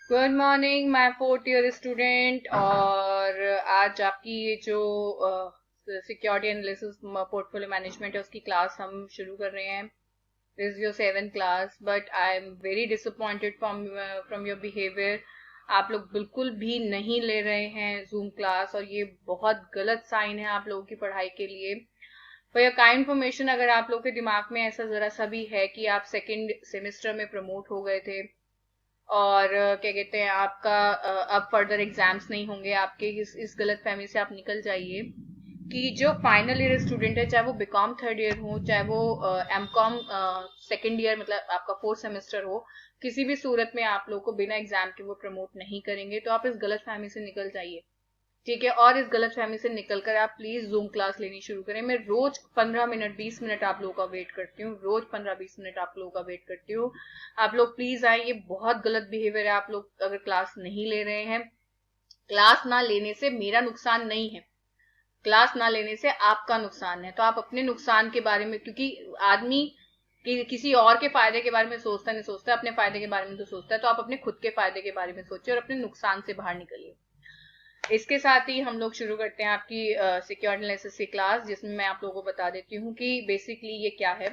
Good morning my fourth year student. और आज आपकी ये जो सिक्योरिटी एनालिसिस पोर्टफोलियो मैनेजमेंट है उसकी क्लास हम शुरू कर रहे हैं। This is your 7th class but I am very disappointed from your behaviour. आप लोग बिल्कुल भी नहीं ले रहे हैं जूम क्लास और ये बहुत गलत साइन है आप लोगों की पढ़ाई के लिए। फॉर योर काइंड इन्फॉर्मेशन, अगर आप लोग के दिमाग में ऐसा जरा सा भी है कि आप सेकेंड सेमेस्टर में प्रमोट हो गए थे और क्या कहते हैं आपका अब फर्दर एग्जाम्स नहीं होंगे, आपके इस गलत फहमी से आप निकल जाइए कि जो फाइनल ईयर स्टूडेंट है, चाहे वो बीकॉम थर्ड ईयर हो, चाहे वो एमकॉम सेकेंड ईयर मतलब आपका फोर्थ सेमेस्टर हो, किसी भी सूरत में आप लोग को बिना एग्जाम के वो प्रमोट नहीं करेंगे। तो आप इस गलत फहमी से निकल जाइए, ठीक है। और इस गलतफहमी से निकलकर आप प्लीज जूम क्लास लेनी शुरू करें। मैं रोज 15 मिनट 20 मिनट आप लोगों का वेट करती हूँ, रोज 15-20 मिनट आप लोगों का वेट करती हूँ। आप लोग प्लीज आए, ये बहुत गलत बिहेवियर है। आप लोग अगर क्लास नहीं ले रहे हैं, क्लास ना लेने से मेरा नुकसान नहीं है, क्लास ना लेने से आपका नुकसान है। तो आप अपने नुकसान के बारे में, क्योंकि आदमी किसी और के फायदे के बारे में सोचता नहीं, सोचता अपने फायदे के बारे में तो सोचता है। तो आप अपने खुद के फायदे के बारे में सोचिए और अपने नुकसान से बाहर निकलिए। इसके साथ ही हम लोग शुरू करते हैं आपकी सिक्योरिटी एनालिसिस की क्लास, जिसमें मैं आप लोगों को बता देती हूँ कि बेसिकली ये क्या है।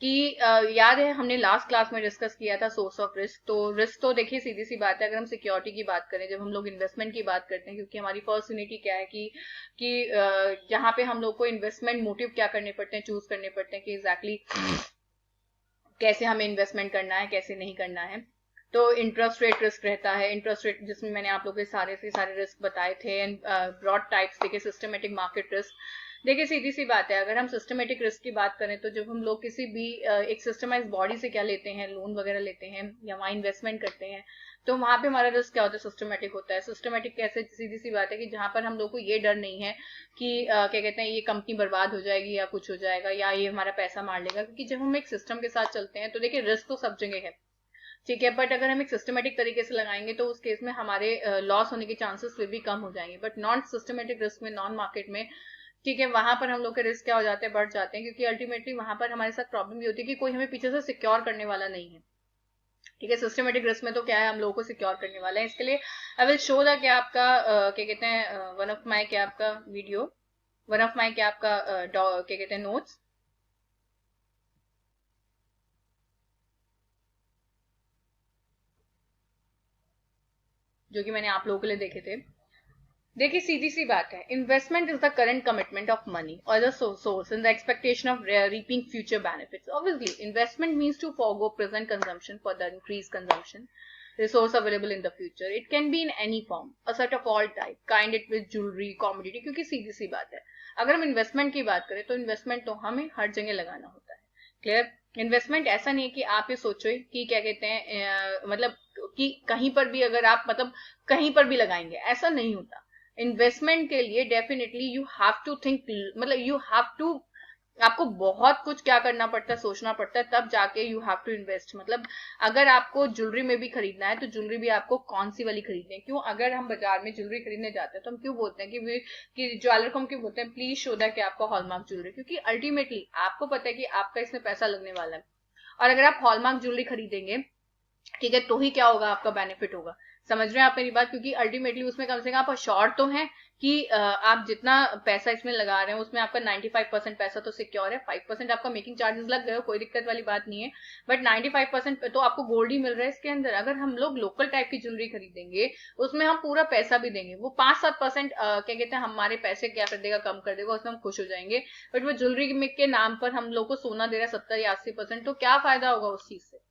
कि याद है हमने लास्ट क्लास में डिस्कस किया था सोर्स ऑफ रिस्क। तो रिस्क तो देखिए सीधी सी बात है, अगर हम सिक्योरिटी की बात करें, जब हम लोग इन्वेस्टमेंट की बात करते हैं, क्योंकि हमारी फर्स्ट यूनिटी क्या है कि यहाँ पे हम लोग को इन्वेस्टमेंट मोटिव क्या करने पड़ते हैं, चूज करने पड़ते हैं कि एग्जैक्टली कैसे हमें इन्वेस्टमेंट करना है, कैसे नहीं करना है। तो इंटरेस्ट रेट रिस्क रहता है, इंटरेस्ट रेट जिसमें मैंने आप लोगों के सारे से सारे रिस्क बताए थे। एंड ब्रॉड टाइप्स देखिए, सिस्टमेटिक मार्केट रिस्क। देखिए सीधी सी बात है, अगर हम सिस्टमेटिक रिस्क की बात करें तो जब हम लोग किसी भी एक सिस्टमाइज बॉडी से क्या लेते हैं, लोन वगैरह लेते हैं या वहां इन्वेस्टमेंट करते हैं, तो वहां पे हमारा रिस्क क्या होता है, सिस्टमेटिक होता है। सिस्टमेटिक कैसे, सीधी सी बात है कि जहां पर हम लोग को ये डर नहीं है कि क्या कहते हैं ये कंपनी बर्बाद हो जाएगी या कुछ हो जाएगा या ये हमारा पैसा मार लेगा, क्योंकि जब हम एक सिस्टम के साथ चलते हैं तो देखिए रिस्क तो सब जगह है, ठीक है। बट अगर हम एक सिस्टमेटिक तरीके से लगाएंगे तो उस केस में हमारे लॉस होने के चांसेस फिर भी कम हो जाएंगे। बट नॉन सिस्टमेटिक रिस्क में, नॉन मार्केट में, ठीक है, वहां पर हम लोग के रिस्क क्या हो जाते हैं, बढ़ जाते हैं, क्योंकि अल्टीमेटली वहां पर हमारे साथ प्रॉब्लम ये होती है कि कोई हमें पीछे से सिक्योर करने वाला नहीं है, ठीक है। सिस्टमेटिक रिस्क में तो क्या है, हम लोगों को सिक्योर करने वाला है। इसके लिए आई विल शो द क्या आपका क्या कहते हैं वन ऑफ माई क्या आपका वीडियो, वन ऑफ माई क्या आपका क्या कहते हैं नोट्स, जो कि मैंने आप लोगों के लिए देखे थे। देखिए सीधी सी बात है, investment is the current commitment of money और the source in the expectation of reaping future benefits. Obviously investment means to forgo present consumption for the increase consumption resource available in the future. It can be in any form, a set of all type, kind it with jewelry, commodity। क्योंकि सीधी सी बात है, अगर हम investment की बात करें तो इन्वेस्टमेंट तो हमें हर जगह लगाना होता है, क्लियर। इन्वेस्टमेंट ऐसा नहीं है कि आप ये सोचो कि क्या कहते हैं मतलब कि कहीं पर भी अगर आप मतलब कहीं पर भी लगाएंगे, ऐसा नहीं होता। इन्वेस्टमेंट के लिए definitely you have to think, मतलब यू हैव टू, आपको बहुत कुछ क्या करना पड़ता है, सोचना पड़ता है, तब जाके यू हैव टू इन्वेस्ट। मतलब अगर आपको ज्वेलरी में भी खरीदना है तो ज्वेलरी भी आपको कौन सी वाली खरीदनी है। क्यों, अगर हम बाजार में ज्वेलरी खरीदने जाते हैं तो हम क्यों बोलते हैं कि ज्वेलर को हम क्यों बोलते हैं प्लीज शो दैट कि आपका हॉलमार्क ज्वेलरी, क्योंकि अल्टीमेटली आपको पता है कि आपका इसमें पैसा लगने वाला है। और अगर आप हॉलमार्क ज्वेलरी खरीदेंगे, ठीक है, तो ही क्या होगा, आपका बेनिफिट होगा। समझ रहे हैं आप मेरी बात, क्योंकि अल्टीमेटली उसमें कम से कम आप श्योर तो हैं कि आप जितना पैसा इसमें लगा रहे हैं उसमें आपका 95% पैसा तो सिक्योर है। 5% आपका मेकिंग चार्जेस लग गए, कोई दिक्कत वाली बात नहीं है, बट 95% तो आपको गोल्ड ही मिल रहा है इसके अंदर। अगर हम लोग लोकल टाइप की ज्वेलरी खरीदेंगे उसमें हम पूरा पैसा भी देंगे, वो 5-7% क्या कहते हैं हमारे पैसे क्या कर देगा, कम कर देगा, उसमें हम खुश हो जाएंगे। बट वो ज्वेलरी के नाम पर हम लोग को सोना दे रहा है 70 या 80%, तो क्या फायदा होगा उस चीज से।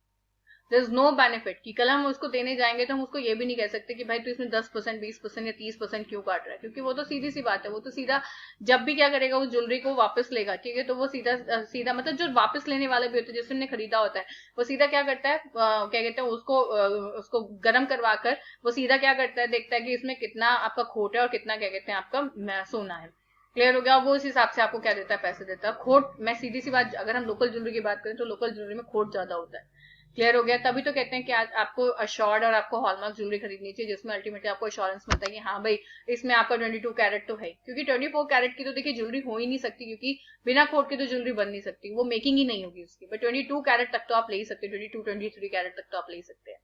There is no benefit. कि कल हम उसको देने जाएंगे तो हम उसको ये भी नहीं कह सकते कि भाई तू इसमें 10% 20% या 30% क्यों काट रहा है, क्योंकि वो तो सीधी सी बात है, वो तो सीधा जब भी क्या करेगा उस ज्वेलरी को वापस लेगा, ठीक है। तो वो सीधा सीधा मतलब जो वापस लेने वाला भी होता है, जिसने खरीदा होता है, वो सीधा क्या करता है क्या कहते हैं उसको गर्म करवा कर वो सीधा क्या करता है, देखता है कि इसमें कितना आपका खोट है और कितना क्या कहते हैं आपका सोना है। क्लियर हो गया, वो उस हिसाब से आपको क्या देता है, पैसे देता है। खोट, मैं सीधी सी बात, अगर हम लोकल ज्वेलरी की बात करें तो लोकल ज्वेलरी में खोट ज्यादा होता है। क्लियर हो गया, तभी तो कहते हैं कि आज आपको अश्योर्ड और आपको हॉलमार्क ज्वेलरी खरीदनी चाहिए, जिसमें अल्टीमेटली आपको अश्योरेंस मिलता है कि हाँ भाई इसमें आपका 22 कैरेट तो है। क्योंकि 24 कैरेट की तो देखिए ज्वेलरी हो ही नहीं सकती, क्योंकि बिना खोट की तो ज्वेलरी बन नहीं सकती, वो मेकिंग ही नहीं होगी उसकी। बट 22 कैरेट तक तो आप ले ही सकते हैं, 22-23 कैरेट तक तो आप ले सकते हैं।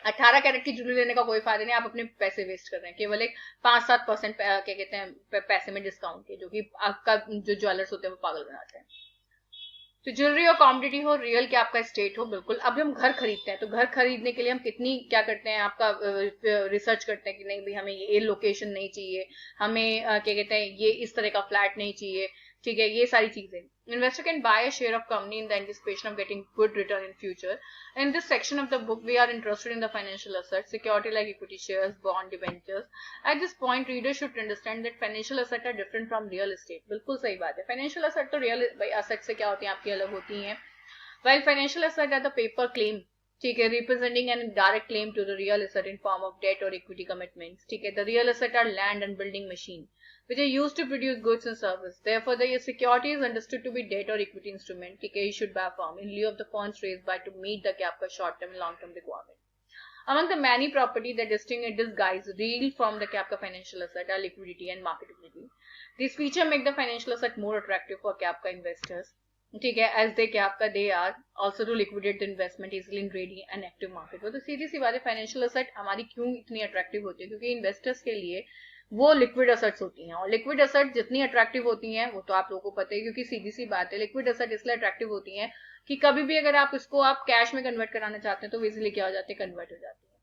18 कैरेट की ज्वेलरी लेने का कोई फायदा नहीं, आप अपने पैसे वेस्ट कर रहे हैं केवल एक 5-7% क्या कहते हैं पैसे में डिस्काउंट के, जो कि आपका जो ज्वेलर्स होते हैं वो पागल बनाते हैं। तो ज्वेलरी और कॉमोडिटी हो, रियल क्या आपका स्टेट हो, बिल्कुल। अब हम घर खरीदते हैं तो घर खरीदने के लिए हम कितनी क्या करते हैं, आपका रिसर्च करते हैं कि नहीं भाई हमें ये लोकेशन नहीं चाहिए, हमें क्या कहते हैं ये इस तरह का फ्लैट नहीं चाहिए, ठीक है, ये सारी चीजें। Investor can buy a share of company in the anticipation of getting good return in future. In this section of the book, we are interested in the financial assets, security like equity shares, bond, debentures. At this point, readers should understand that financial assets are different from real estate. बिल्कुल सही बात है, financial asset तो real asset से क्या होती हैं आपकी अलग होती हैं। While financial assets are the paper claim, ठीक है, representing an direct claim to the real asset in form of debt or equity commitments, ठीक है, the real asset are land and building machine which are used to produce goods and service. Therefore, the security is understood to be debt or equity instrument, ठीक है, issued by a firm in lieu of the funds raised by to meet the gap का short term and long term requirement. Among the many property that disguise real from the cap financial asset are liquidity and marketability. These feature make the financial asset more attractive for cap investors. ठीक है, as they cap they are also to liquidate the investment easily in ready and active market. तो सीधी सी बात है, financial asset हमारी क्यों इतनी attractive होती है, क्योंकि इन्वेस्टर्स के लिए वो लिक्विड एसेट्स होती हैं, और लिक्विड एसेट जितनी अट्रैक्टिव होती हैं वो तो आप लोगों को पता है, क्योंकि सीधी सी बात है, लिक्विड एसेट इसलिए अट्रैक्टिव होती हैं कि कभी भी अगर आप इसको आप कैश में कन्वर्ट कराना चाहते हैं तो इजिली क्या हो जाते हैं, कन्वर्ट हो जाती है।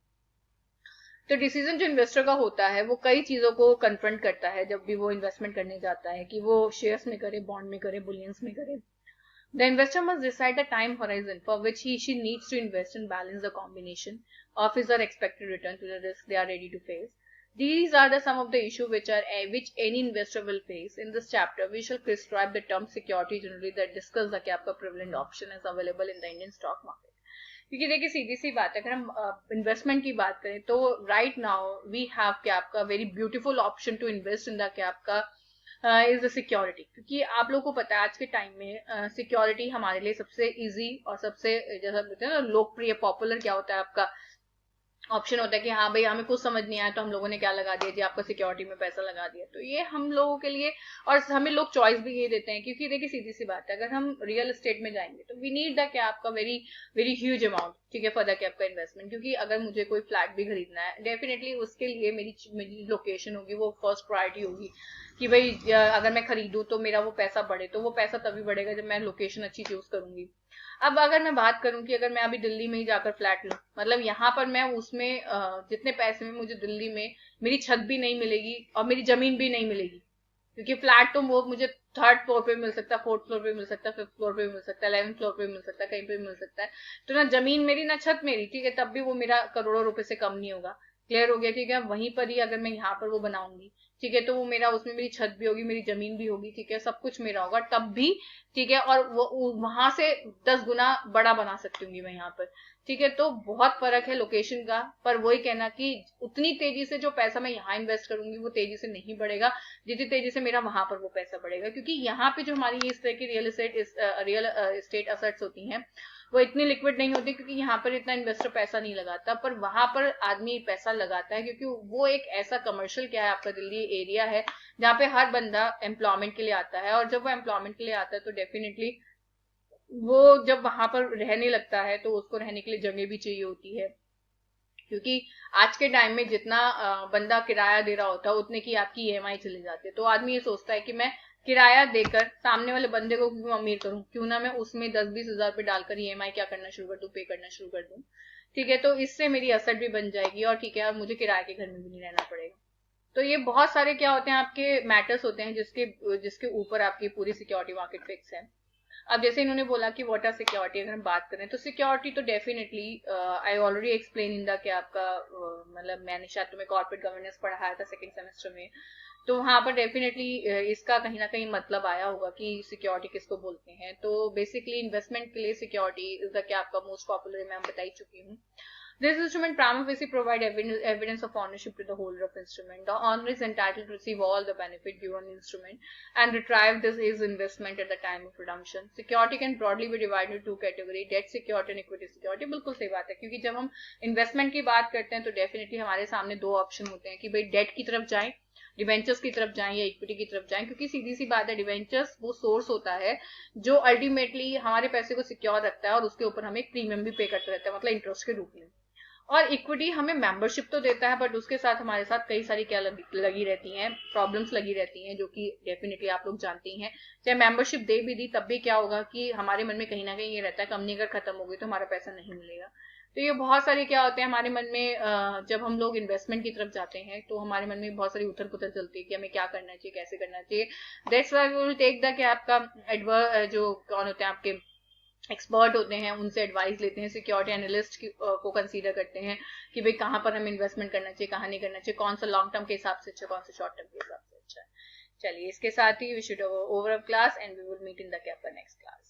तो डिसीजन जो इन्वेस्टर का होता है वो कई चीजों को कन्फ्रंट करता है जब भी वो इन्वेस्टमेंट करने जाता है, कि वो शेयर्स में करे, बॉन्ड में करे, बुलियंस में करे। The investor must decide the time horizon for which she needs to invest and balance the combination of his or expected return to the risk they are ready to face. These are some of the issues which any investor will face. In this chapter, we shall prescribe the term security generally that discuss the क्या आपका prevalent option is available in the Indian stock market. क्योंकि देखिए सीधी सी बात है, अगर हम investment की बात करें तो राइट नाउ वी हैव क्या आपका very beautiful option to invest in the क्या आपका इज द सिक्योरिटी। क्योंकि आप लोगों को पता है आज के टाइम में सिक्योरिटी हमारे लिए सबसे इजी और सबसे जैसा बोलते हैं ना लोकप्रिय पॉपुलर क्या होता है आपका ऑप्शन होता है कि हाँ भाई हमें कुछ समझ नहीं आया तो हम लोगों ने क्या लगा दिया जी, आपका सिक्योरिटी में पैसा लगा दिया। तो ये हम लोगों के लिए, और हमें लोग चॉइस भी ये देते हैं, क्योंकि देखिए सीधी सी बात है, अगर हम रियल एस्टेट में जाएंगे तो वी नीड द क्या आपका वेरी वेरी ह्यूज अमाउंट, ठीक है, फॉर द क्या आपका इन्वेस्टमेंट। क्योंकि अगर मुझे कोई फ्लैट भी खरीदना है, डेफिनेटली उसके लिए मेरी लोकेशन होगी वो फर्स्ट प्रायोरिटी होगी, कि भाई अगर मैं खरीदूं तो मेरा वो पैसा बढ़े, तो वो पैसा तभी बढ़ेगा जब मैं लोकेशन अच्छी चूज करूंगी। अब अगर मैं बात करूं कि अगर मैं अभी दिल्ली में ही जाकर फ्लैट लूं, मतलब यहाँ पर मैं उसमें जितने पैसे में मुझे दिल्ली में मेरी छत भी नहीं मिलेगी और मेरी जमीन भी नहीं मिलेगी, क्योंकि फ्लैट तो वो मुझे 3rd फ्लोर पे मिल सकता है, 4th फ्लोर पे मिल सकता है, 5th फ्लोर पे मिल सकता है, 11th फ्लोर पे मिल सकता है, कहीं पे मिल सकता है। तो ना जमीन मेरी ना छत मेरी, ठीक है, तब भी वो मेरा करोड़ों रुपए से कम नहीं होगा। क्लियर हो गया, ठीक है। वहीं पर ही अगर मैं यहाँ पर वो बनाऊंगी, ठीक है, तो वो मेरा उसमें मेरी छत भी होगी, मेरी जमीन भी होगी, ठीक है, सब कुछ मेरा होगा तब भी, ठीक है, और वो वहां से 10 गुना बड़ा बना सकती हूँ मैं यहाँ पर, ठीक है। तो बहुत फर्क है लोकेशन का, पर वही कहना कि उतनी तेजी से जो पैसा मैं यहाँ इन्वेस्ट करूंगी वो तेजी से नहीं बढ़ेगा जितनी तेजी से मेरा वहां पर वो पैसा बढ़ेगा। क्योंकि यहाँ पे जो हमारी इस तरह की रियल एस्टेट असेट्स होती हैं वो इतनी लिक्विड नहीं होती, क्योंकि यहाँ पर इतना इन्वेस्टर पैसा नहीं लगाता, पर वहां पर आदमी पैसा लगाता है, क्योंकि वो एक ऐसा कमर्शियल क्या है आपका दिल्ली एरिया है जहाँ पे हर बंदा एम्प्लॉयमेंट के लिए आता है, और जब वो एम्प्लॉयमेंट के लिए आता है तो डेफिनेटली वो जब वहां पर रहने लगता है तो उसको रहने के लिए जगह भी चाहिए होती है। क्योंकि आज के टाइम में जितना बंदा किराया दे रहा होता है उतने की आपकी ईएमआई चली जाती है, तो आदमी ये सोचता है कि मैं किराया देकर सामने वाले बंदे को क्यों अमीर करूं, क्यों ना मैं उसमें 10-20 हजार रुपए डालकर ईएमआई क्या करना शुरू कर दूं, पे करना शुरू कर दूं, ठीक है। तो इससे मेरी एसेट भी बन जाएगी, और ठीक है, और मुझे किराए के घर में भी नहीं रहना पड़ेगा। तो ये बहुत सारे क्या होते हैं आपके मैटर्स होते हैं जिसके ऊपर आपकी पूरी सिक्योरिटी मार्केट फिक्स है। अब जैसे इन्होंने बोला कि व्हाट आर सिक्योरिटी, अगर हम बात करें तो सिक्योरिटी तो definitely I already explain in the कि आपका मतलब मैंने शायद तुम्हें कॉर्पोरेट गवर्नेंस पढ़ाया था सेकंड सेमेस्टर में, तो वहां पर डेफिनेटली इसका कहीं ना कहीं मतलब आया होगा कि सिक्योरिटी किसको बोलते हैं। तो बेसिकली इन्वेस्टमेंट के लिए सिक्योरिटी इज द क्या आपका मोस्ट पॉपुलर, मैं बता ही चुकी हूँ। This instrument prima facie provide evidence of ownership to the holder of instrument. The owner is entitled to receive all the benefit due on the instrument and retrieve this is investment at the time of redemption. Security can broadly be divided into two categories: debt security and equity security. बिल्कुल सही बात है, क्योंकि जब हम investment की बात करते हैं तो डेफिनेटली हमारे सामने दो ऑप्शन होते हैं कि भाई डेट की तरफ जाएं, डिवेंचर्स की तरफ जाएं, या इक्विटी की तरफ जाएं। क्योंकि सीधी सी बात है, डिवेंचर्स वो सोर्स होता है जो अल्टीमेटली हमारे पैसे को सिक्योर रखता है और उसके ऊपर हमें प्रीमियम भी पे करते रहता है, मतलब इंटरेस्ट के रूप में। और इक्विटी हमें मेंबरशिप तो देता है, बट उसके साथ हमारे साथ कई सारी क्या लगी रहती हैं, प्रॉब्लम्स लगी रहती हैं, जो कि डेफिनेटली आप लोग जानते ही हैं। चाहे मेंबरशिप दे भी दी तब भी क्या होगा कि हमारे मन में कहीं ना कहीं ये रहता है कंपनी अगर खत्म हो गई तो हमारा पैसा नहीं मिलेगा। तो ये बहुत सारे क्या होते हैं हमारे मन में, जब हम लोग इन्वेस्टमेंट की तरफ जाते हैं तो हमारे मन में बहुत सारी उथल पुथल चलती है कि हमें क्या करना चाहिए, कैसे करना चाहिए। That's why we will take the कि आपका जो कौन होते हैं आपके एक्सपर्ट होते हैं उनसे एडवाइस लेते हैं, सिक्योरिटी एनालिस्ट को कंसीडर करते हैं कि भाई कहाँ पर हमें इन्वेस्टमेंट करना चाहिए, कहाँ नहीं करना चाहिए, कौन सा लॉन्ग टर्म के हिसाब से अच्छा, कौन सा शॉर्ट टर्म के हिसाब से अच्छा है। चलिए इसके साथ ही we should over class and we will meet in the next class.